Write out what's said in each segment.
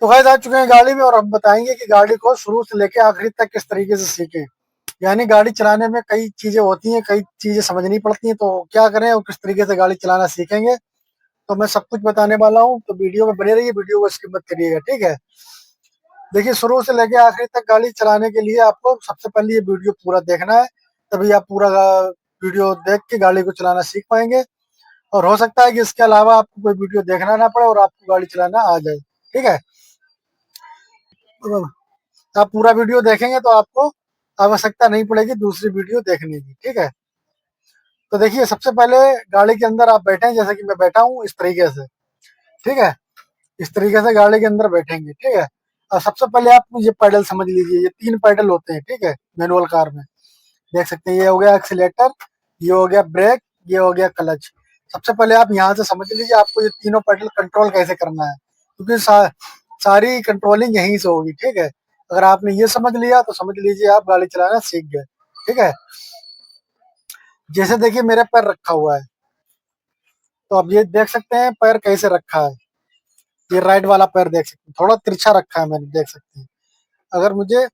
तो गाइस आ चुके हैं गाड़ी में और हम बताएंगे कि गाड़ी को शुरू से लेके आखिरी तक किस तरीके से सीखें। यानी गाड़ी चलाने में कई चीजें होती हैं, कई चीजें समझनी पड़ती हैं, तो क्या करें और किस तरीके से गाड़ी चलाना सीखेंगे, तो मैं सब कुछ बताने वाला हूँ। तो वीडियो में बने रहिए, वीडियो को स्किप मत करिएगा, ठीक है। देखिए, शुरू से लेके आखिरी तक गाड़ी चलाने के लिए आपको सबसे पहले ये वीडियो पूरा देखना है, तभी आप पूरा वीडियो देख के गाड़ी को चलाना सीख पाएंगे। और हो सकता है कि इसके अलावा आपको कोई वीडियो देखना ना पड़े और आपको गाड़ी चलाना आ जाए, ठीक है। आप पूरा वीडियो देखेंगे तो आपको आवश्यकता नहीं पड़ेगी दूसरी वीडियो देखने की, ठीक है। तो देखिए, सबसे पहले गाड़ी के अंदर आप बैठे, जैसे कि मैं बैठा हूँ इस तरीके से, ठीक है। इस तरीके से गाड़ी के अंदर बैठेंगे, ठीक है। और सबसे पहले आप ये पैडल समझ लीजिए, ये 3 पैडल होते हैं, ठीक है, मैनुअल कार में। देख सकते हैं, ये हो गया एक्सीलेटर, ये हो गया ब्रेक, ये हो गया क्लच। सबसे पहले आप यहाँ से समझ लीजिए आपको ये तीनों पैडल कंट्रोल कैसे करना है, क्योंकि सारी कंट्रोलिंग यहीं से होगी, ठीक है। अगर आपने ये समझ लिया तो समझ लीजिए आप गाड़ी चलाना सीख गए, ठीक है। जैसे देखिए, मेरा पैर रखा हुआ है, तो अब ये देख सकते हैं पैर कैसे रखा है। ये राइट वाला पैर देख सकते हैं, थोड़ा तिरछा रखा है मैंने, देख सकते हैं। अगर मुझे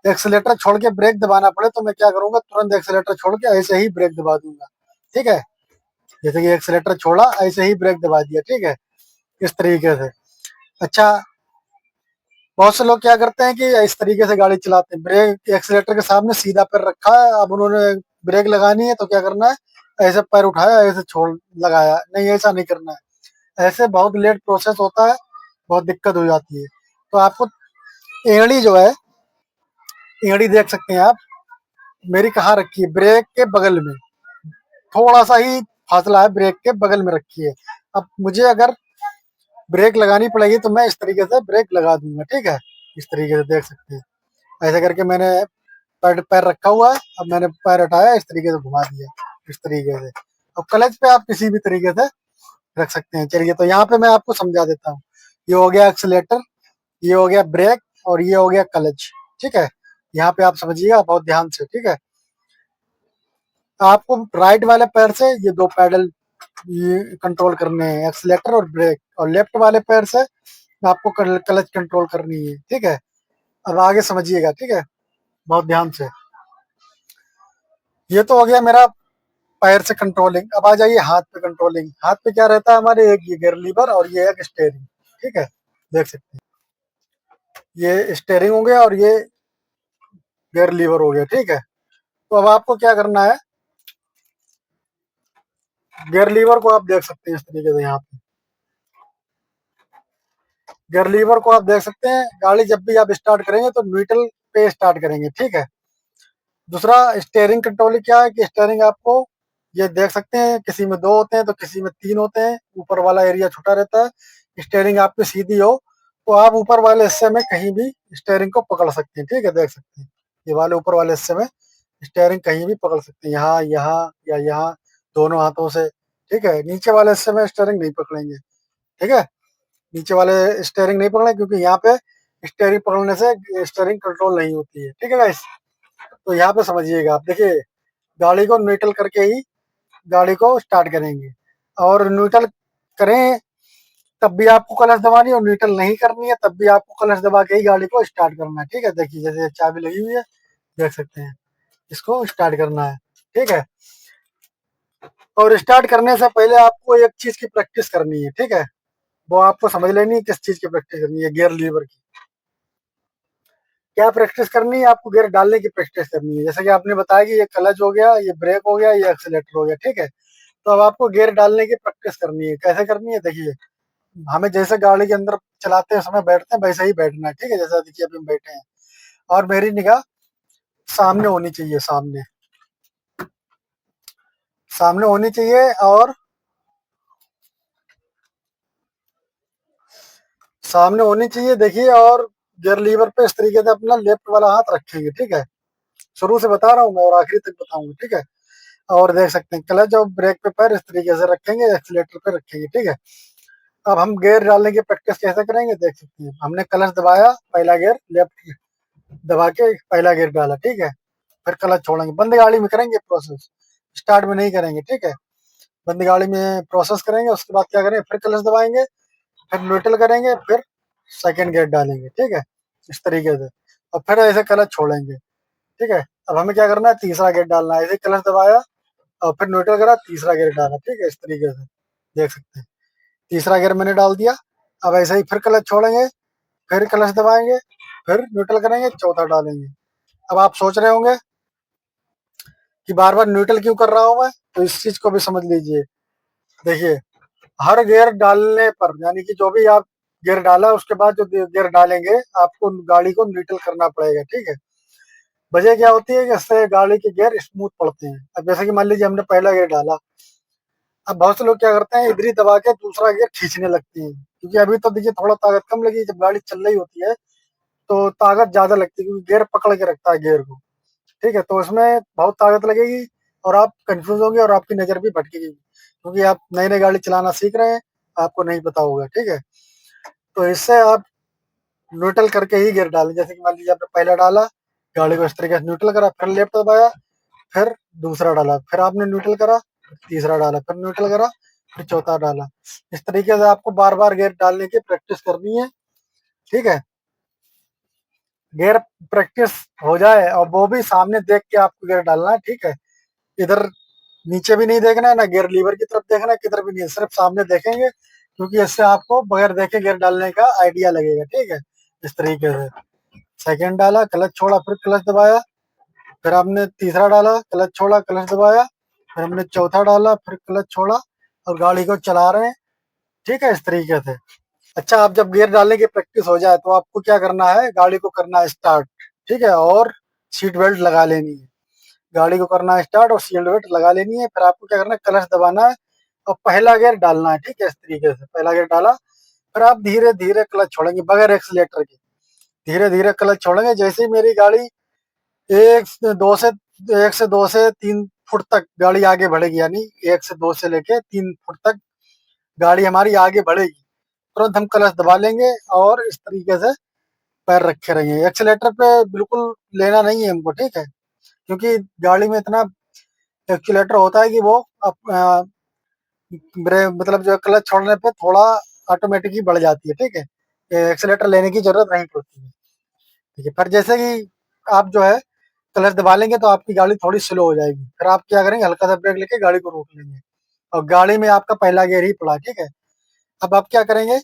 एक्सीलेटर छोड़ के ब्रेक दबाना पड़े तो मैं क्या करूंगा, तुरंत एक्सीलेटर छोड़ के ऐसे ही ब्रेक दबा दूंगा, ठीक है। जैसे कि एक्सीलेटर छोड़ा, ऐसे ही ब्रेक दबा दिया, ठीक है, इस तरीके से। अच्छा, बहुत से लोग क्या करते हैं कि इस तरीके से गाड़ी चलाते हैं, ब्रेक एक्सीलेटर के सामने सीधा पैर रखा है, अब उन्होंने ब्रेक लगानी है तो क्या करना है, ऐसे पैर उठाया, ऐसे छोड़ लगाया, नहीं ऐसा नहीं करना है। ऐसे बहुत लेट प्रोसेस होता है, बहुत दिक्कत हो जाती है। तो आपको एड़ी जो है, एड़ी देख सकते हैं आप, मेरी कहाँ रखी है, ब्रेक के बगल में, थोड़ा सा ही फासला है, ब्रेक के बगल में रखी है। अब मुझे अगर ब्रेक लगानी पड़ेगी तो मैं इस तरीके से ब्रेक लगा दूंगा, ठीक है। इस तरीके से देख सकते हैं, ऐसे करके मैंने पैर पैर रखा हुआ है, अब मैंने पैर हटाया, इस तरीके से घुमा दिया, इस तरीके से। अब क्लच पे आप किसी भी तरीके से रख सकते हैं। चलिए, तो यहाँ पे मैं आपको समझा देता हूँ। ये हो गया एक्सीलेटर, ये हो गया ब्रेक, और ये हो गया क्लच, ठीक है। यहाँ पे आप समझिएगा बहुत ध्यान से, ठीक है। आपको राइट वाले पैर से ये 2 पैडल ये कंट्रोल करने हैं, एक्सीलेटर और ब्रेक, और लेफ्ट वाले पैर से आपको क्लच कंट्रोल करनी है, ठीक है। अब आगे समझिएगा, ठीक है, बहुत ध्यान से। ये तो हो गया मेरा पैर से कंट्रोलिंग। अब आ जाइए हाथ पे कंट्रोलिंग। हाथ पे क्या रहता है हमारे, एक ये गियर लीवर और ये एक स्टेयरिंग, ठीक है, देख सकते हैं। ये स्टेयरिंग हो गया और ये गियर लीवर हो गया, ठीक है। तो अब आपको क्या करना है, गियर लीवर को आप देख सकते हैं इस तरीके से। यहाँ पे गियर लीवर को आप देख सकते हैं, गाड़ी जब भी आप स्टार्ट करेंगे तो न्यूट्रल पे स्टार्ट करेंगे, ठीक है। दूसरा, स्टेयरिंग कंट्रोल क्या है कि स्टेयरिंग आपको ये देख सकते हैं, किसी में 2 होते हैं तो किसी में 3 होते हैं, ऊपर वाला एरिया छोटा रहता है। स्टेयरिंग आपकी सीधी हो तो आप ऊपर वाले हिस्से में कहीं भी स्टेयरिंग को पकड़ सकते हैं, ठीक है, देख सकते हैं। ये वाले ऊपर वाले हिस्से में स्टेयरिंग कहीं भी पकड़ सकते हैं, यहाँ यहाँ या यहाँ, दोनों हाथों से, ठीक है। नीचे वाले हिस्से में स्टेयरिंग नहीं पकड़ेंगे, ठीक है। नीचे वाले स्टेयरिंग नहीं पकड़ेंगे क्योंकि यहाँ पे स्टेयरिंग पकड़ने से स्टेयरिंग कंट्रोल नहीं होती है, ठीक है गाइस। तो यहाँ पे समझिएगा आप, देखिए, गाड़ी को न्यूट्रल करके ही गाड़ी को स्टार्ट करेंगे, और न्यूट्रल करें तब भी आपको क्लच दबानी है, और न्यूट्रल नहीं करनी है तब भी आपको क्लच दबा के ही गाड़ी को स्टार्ट करना है, ठीक है। देखिए, जैसे चाबी लगी हुई है, देख सकते हैं, इसको स्टार्ट करना है, ठीक है। और स्टार्ट करने से पहले आपको एक चीज की प्रैक्टिस करनी है, ठीक है। वो आपको समझ लेनी है किस चीज की प्रैक्टिस करनी है, गियर लीवर की। क्या प्रैक्टिस करनी है, आपको गियर डालने की प्रैक्टिस करनी है। जैसे कि आपने बताया कि ये क्लच हो गया, ये ब्रेक हो गया, ये एक्सीलेटर हो गया, ठीक है। तो अब आपको गियर डालने की प्रैक्टिस करनी है। कैसे करनी है, देखिए, हमें जैसे गाड़ी के अंदर चलाते समय बैठते हैं वैसे ही बैठना है, ठीक है। जैसा देखिए अभी हम बैठे हैं, और मेरी निगाह सामने होनी चाहिए, सामने सामने होनी चाहिए, और सामने होनी चाहिए, देखिए। और गियर लीवर पे इस तरीके से अपना लेफ्ट वाला हाथ रखेंगे, ठीक है। शुरू से बता रहा हूँ मैं और आखिरी तक बताऊंगा, ठीक है। और देख सकते हैं, क्लच और ब्रेक पे पैर इस तरीके से रखेंगे, एक्सीलेटर पे रखेंगे, ठीक है। अब हम गियर डालने की प्रैक्टिस कैसे करेंगे, देख सकते हैं। हमने क्लच दबाया, पहला गियर लेफ्ट दबा के पहला गियर डाला, ठीक है। फिर क्लच छोड़ेंगे, बंद गाड़ी में करेंगे प्रोसेस, स्टार्ट में नहीं करेंगे, ठीक है। बंद गाड़ी में प्रोसेस करेंगे, उसके बाद क्या करेंगे, फिर क्लच दबाएंगे, फिर न्यूट्रल करेंगे, फिर सेकंड गियर डालेंगे, ठीक है, इस तरीके से। और फिर ऐसे क्लच छोड़ेंगे, ठीक है। अब हमें क्या करना है, तीसरा गियर डालना है। ऐसे क्लच दबाया और फिर न्यूट्रल करा, तीसरा गियर डाला, ठीक है, इस तरीके से देख सकते हैं। तीसरा गियर मैंने डाल दिया। अब ऐसे ही फिर क्लच छोड़ेंगे, फिर क्लच दबाएंगे, फिर न्यूट्रल करेंगे, चौथा डालेंगे। अब आप सोच रहे होंगे कि बार बार न्यूट्रल क्यों कर रहा हूं मैं, तो इस चीज को भी समझ लीजिए। देखिए, हर गियर डालने पर, यानी कि जो भी आप गियर डाला उसके बाद जो गियर डालेंगे, आपको गाड़ी को न्यूट्रल करना पड़ेगा, ठीक है। वजह क्या होती है कि इससे गाड़ी के गियर स्मूथ पड़ते हैं। अब जैसे कि मान लीजिए हमने पहला गियर डाला, अब बहुत से लोग क्या करते हैं, इधर ही दबा के दूसरा गियर खींचने लगती है, क्योंकि अभी तो देखिए थोड़ा ताकत कम लगी, जब गाड़ी चल रही होती है तो ताकत ज्यादा लगती है, क्योंकि गियर पकड़ के रखता है गियर को, ठीक है। तो उसमें बहुत ताकत लगेगी और आप कंफ्यूज होंगे और आपकी नजर भी भटकेगी, क्योंकि आप नई नई गाड़ी चलाना सीख रहे हैं, आपको नहीं पता होगा, ठीक है। तो इससे आप न्यूट्रल करके ही गियर डालें। जैसे कि मान लीजिए आपने पहला डाला, गाड़ी को इस तरीके से न्यूट्रल करा, फिर लेफ्ट दबाया, फिर दूसरा डाला, फिर आपने न्यूट्रल करा, तीसरा डाला, फिर न्यूट्रल करा, फिर चौथा डाला। इस तरीके से आपको बार बार गियर डालने की प्रैक्टिस करनी है, ठीक है। गियर प्रैक्टिस हो जाए और वो भी सामने देख के आपको गियर डालना है, ठीक है। इधर नीचे भी नहीं देखना है, ना गियर लीवर की तरफ देखना है, किधर भी नहीं, सिर्फ सामने देखेंगे, क्योंकि इससे आपको बगैर देखे गियर डालने का आइडिया लगेगा, ठीक है। इस तरीके से सेकंड डाला, क्लच छोड़ा, फिर क्लच दबाया, फिर आपने तीसरा डाला, क्लच छोड़ा, क्लच दबाया, फिर हमने चौथा डाला, फिर क्लच छोड़ा और गाड़ी को चला रहे हैं, ठीक है, इस तरीके से। अच्छा, आप जब गियर डालने की प्रैक्टिस हो जाए तो आपको क्या करना है, गाड़ी को करना है स्टार्ट, ठीक है, और सीट बेल्ट लगा लेनी है। गाड़ी को करना है स्टार्ट और सीट बेल्ट लगा लेनी है। फिर आपको क्या करना है, क्लच दबाना है और पहला गियर डालना है, ठीक है, इस तरीके से। पहला गियर डाला, फिर आप धीरे धीरे क्लच छोड़ेंगे बगैर एक्सीलेटर के, धीरे धीरे क्लच छोड़ेंगे। जैसे ही मेरी गाड़ी एक से दो से एक से दो से 3 फुट तक गाड़ी आगे बढ़ेगी, यानी 1 से 2 से लेके 3 फुट तक गाड़ी हमारी आगे बढ़ेगी, तुरंत हम क्लच दबा लेंगे और इस तरीके से पैर रखे रहेंगे। एक्सीलेटर पे बिल्कुल लेना नहीं है हमको, ठीक है, क्योंकि गाड़ी में इतना एक्सीलेटर होता है कि वो ब्रेक मतलब जो क्लच छोड़ने पे थोड़ा ऑटोमेटिक ही बढ़ जाती है, ठीक है। एक्सीलेटर लेने की जरूरत नहीं पड़ती है, ठीक है। पर जैसे कि आप जो है क्लच दबा लेंगे तो आपकी गाड़ी थोड़ी स्लो हो जाएगी, फिर आप क्या करेंगे, हल्का सा ब्रेक लेके गाड़ी को रोक लेंगे और गाड़ी में आपका पहला गियर ही पड़ा, ठीक है। अब आप क्या करेंगे,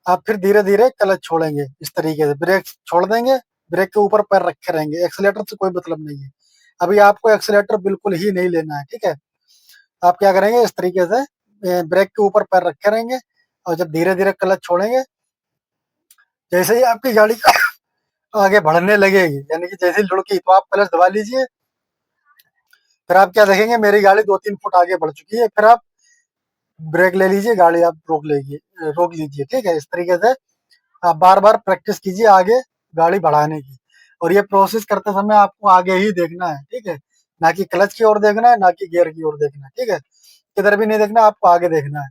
आप फिर धीरे धीरे क्लच छोड़ेंगे, इस तरीके से ब्रेक छोड़ देंगे, ब्रेक के ऊपर पैर रखे रहेंगे, एक्सीलेटर से कोई मतलब नहीं है। अभी आपको एक्सीलेटर बिल्कुल ही नहीं लेना है, ठीक है। आप क्या करेंगे, इस तरीके से ब्रेक के ऊपर पैर रखे रहेंगे और जब धीरे धीरे क्लच छोड़ेंगे, जैसे ही आपकी गाड़ी आगे बढ़ने लगेगी, यानी कि जैसे ही लुढ़की तो आप क्लच दबा लीजिए। फिर आप क्या देखेंगे, मेरी गाड़ी 2-3 फुट आगे बढ़ चुकी है, फिर आप ब्रेक ले लीजिए, गाड़ी आप रोक लीजिए, ठीक है। इस तरीके से आप बार बार प्रैक्टिस कीजिए आगे गाड़ी बढ़ाने की। और ये प्रोसेस करते समय आपको आगे ही देखना है, ठीक है, ना कि क्लच की ओर देखना है, ना कि गियर की ओर देखना है, ठीक है। किधर भी नहीं देखना, आपको आगे देखना है।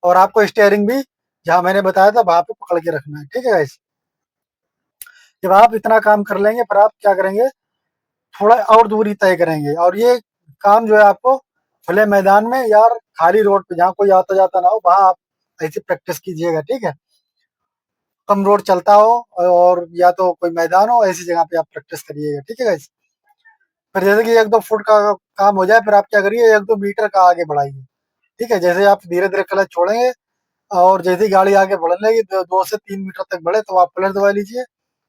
और आपको स्टेयरिंग भी जहां मैंने बताया था वहां पे पकड़ के रखना है, ठीक है गाइस। जब आप इतना काम कर लेंगे, फिर आप क्या करेंगे, थोड़ा और दूरी तय करेंगे। और ये काम जो है आपको खुले मैदान में या खाली रोड पे, जहाँ कोई आता जाता ना हो, वहां आप ऐसी प्रैक्टिस कीजिएगा, ठीक है। कम रोड चलता हो और या तो कोई मैदान हो, ऐसी जगह पे आप प्रैक्टिस करिएगा, ठीक है गाइस। फिर जैसे कि 1-2 फुट का काम हो जाए, फिर आप क्या करिए, 1-2 मीटर का आगे बढ़ाइए, ठीक है। जैसे आप धीरे धीरे क्लच छोड़ेंगे और जैसे ही गाड़ी आगे बढ़ने लगी, 2 से 3 मीटर तक बढ़े तो आप क्लच दबा लीजिए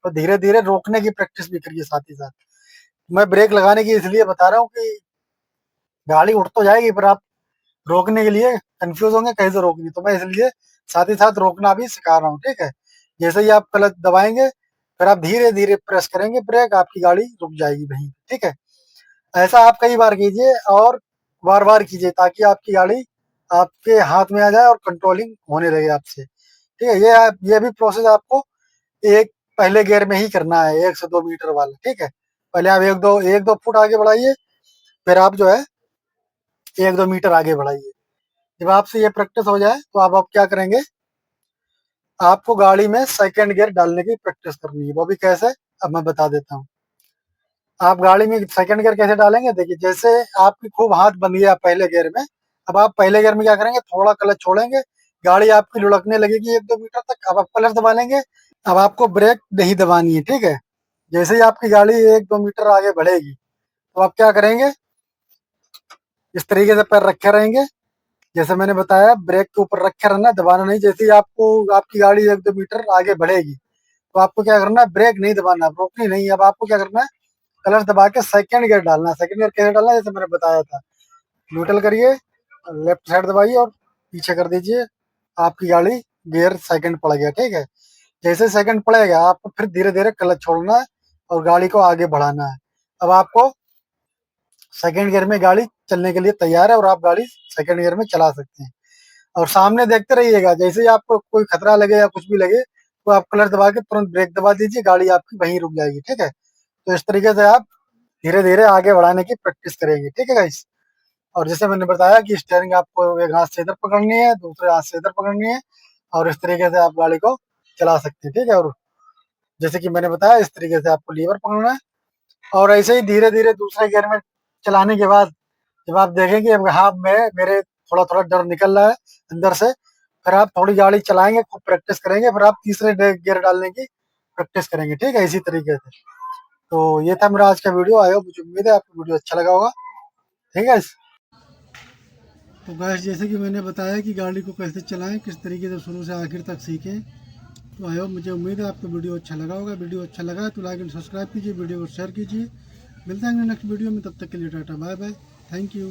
और धीरे धीरे रोकने की प्रैक्टिस भी करिए साथ ही साथ। मैं ब्रेक लगाने की इसलिए बता रहा हूँ कि गाड़ी उठ तो जाएगी, पर आप रोकने के लिए कंफ्यूज होंगे कैसे रोकनी, तो मैं इसलिए साथ ही साथ रोकना भी सिखा रहा हूँ, ठीक है। जैसे ही आप क्लच दबाएंगे, फिर आप धीरे धीरे प्रेस करेंगे ब्रेक, आपकी गाड़ी रुक जाएगी वहीं, ठीक है। ऐसा आप कई बार कीजिए और बार बार कीजिए, ताकि आपकी गाड़ी आपके हाथ में आ जाए और कंट्रोलिंग होने लगे आपसे, ठीक है। ये भी प्रोसेस आपको एक पहले गियर में ही करना है, 1 से 2 मीटर वाला, ठीक है। पहले आप एक दो फुट आगे बढ़ाइए, फिर आप जो है 1-2 मीटर आगे बढ़ाइए। जब आपसे ये प्रैक्टिस हो जाए तो आप क्या करेंगे, आपको गाड़ी में सेकंड गियर डालने की प्रैक्टिस करनी है। वो भी कैसे, अब मैं बता देता हूँ। आप गाड़ी में सेकंड गियर कैसे डालेंगे, देखिए, जैसे आपकी खूब हाथ बंध गया पहले गियर में, अब आप पहले गियर में क्या करेंगे, थोड़ा क्लच छोड़ेंगे, गाड़ी आपकी लुढ़कने लगेगी 1-2 मीटर तक। अब आप क्लच दबा लेंगे। अब आपको ब्रेक नहीं दबानी है, ठीक है। जैसे ही आपकी गाड़ी 1-2 मीटर आगे बढ़ेगी तो आप क्या करेंगे, इस तरीके से पैर रखे रहेंगे। जैसे मैंने बताया, ब्रेक के ऊपर रखे रहना, दबाना नहीं। जैसे ही आपको आपकी गाड़ी 1-2 मीटर आगे बढ़ेगी तो आपको क्या करना है, ब्रेक नहीं दबाना, रोकनी नहीं। अब आपको क्या करना है, क्लच दबा के सेकंड गियर डालना है। सेकंड गियर कैसे डालना है, जैसे मैंने बताया था, न्यूट्रल करिए, लेफ्ट साइड दबाइए और पीछे कर दीजिए, आपकी गाड़ी गियर सेकंड पड़ गया, ठीक है। जैसे सेकंड पड़ेगा आपको फिर धीरे धीरे क्लच छोड़ना है और गाड़ी को आगे बढ़ाना है। अब आपको सेकंड गियर में गाड़ी चलने के लिए तैयार है और आप गाड़ी सेकंड गियर में चला सकते हैं। और सामने देखते रहिएगा, जैसे ही आपको कोई खतरा लगे या कुछ भी लगे तो आप क्लच दबा के तुरंत ब्रेक दबा दीजिए, गाड़ी आपकी वहीं रुक जाएगी, ठीक है। तो इस तरीके से आप धीरे धीरे आगे बढ़ाने की प्रैक्टिस करेंगे, ठीक है गाइस। और जैसे मैंने बताया कि स्टीयरिंग आपको एक हाथ से इधर पकड़नी है, दूसरे हाथ से इधर पकड़नी है और इस तरीके से आप गाड़ी को चला सकते हैं, ठीक है। और जैसे कि मैंने बताया, इस तरीके से आपको लीवर पकड़ना है और ऐसे ही धीरे धीरे दूसरे गियर में चलाने के बाद जब आप देखेंगे अब हाँ मैं मेरे थोड़ा थोड़ा डर निकल रहा है अंदर से, फिर आप थोड़ी गाड़ी चलाएंगे, खूब प्रैक्टिस करेंगे, फिर आप तीसरे गियर डालने की प्रैक्टिस करेंगे, ठीक है, इसी तरीके से। तो ये था मेरा आज का वीडियो। आया, मुझे उम्मीद है आपको वीडियो अच्छा लगा होगा, ठीक है। तो गैस, जैसे कि मैंने बताया कि गाड़ी को कैसे चलाएं, किस तरीके से शुरू से आखिर तक सीखें, तो आई होप, मुझे उम्मीद है आपको वीडियो अच्छा लगा होगा। वीडियो अच्छा लगा है तो लाइक एंड सब्सक्राइब कीजिए, वीडियो को शेयर कीजिए। मिलते हैं नेक्स्ट वीडियो में, तब तक के लिए tata bye bye, thank you.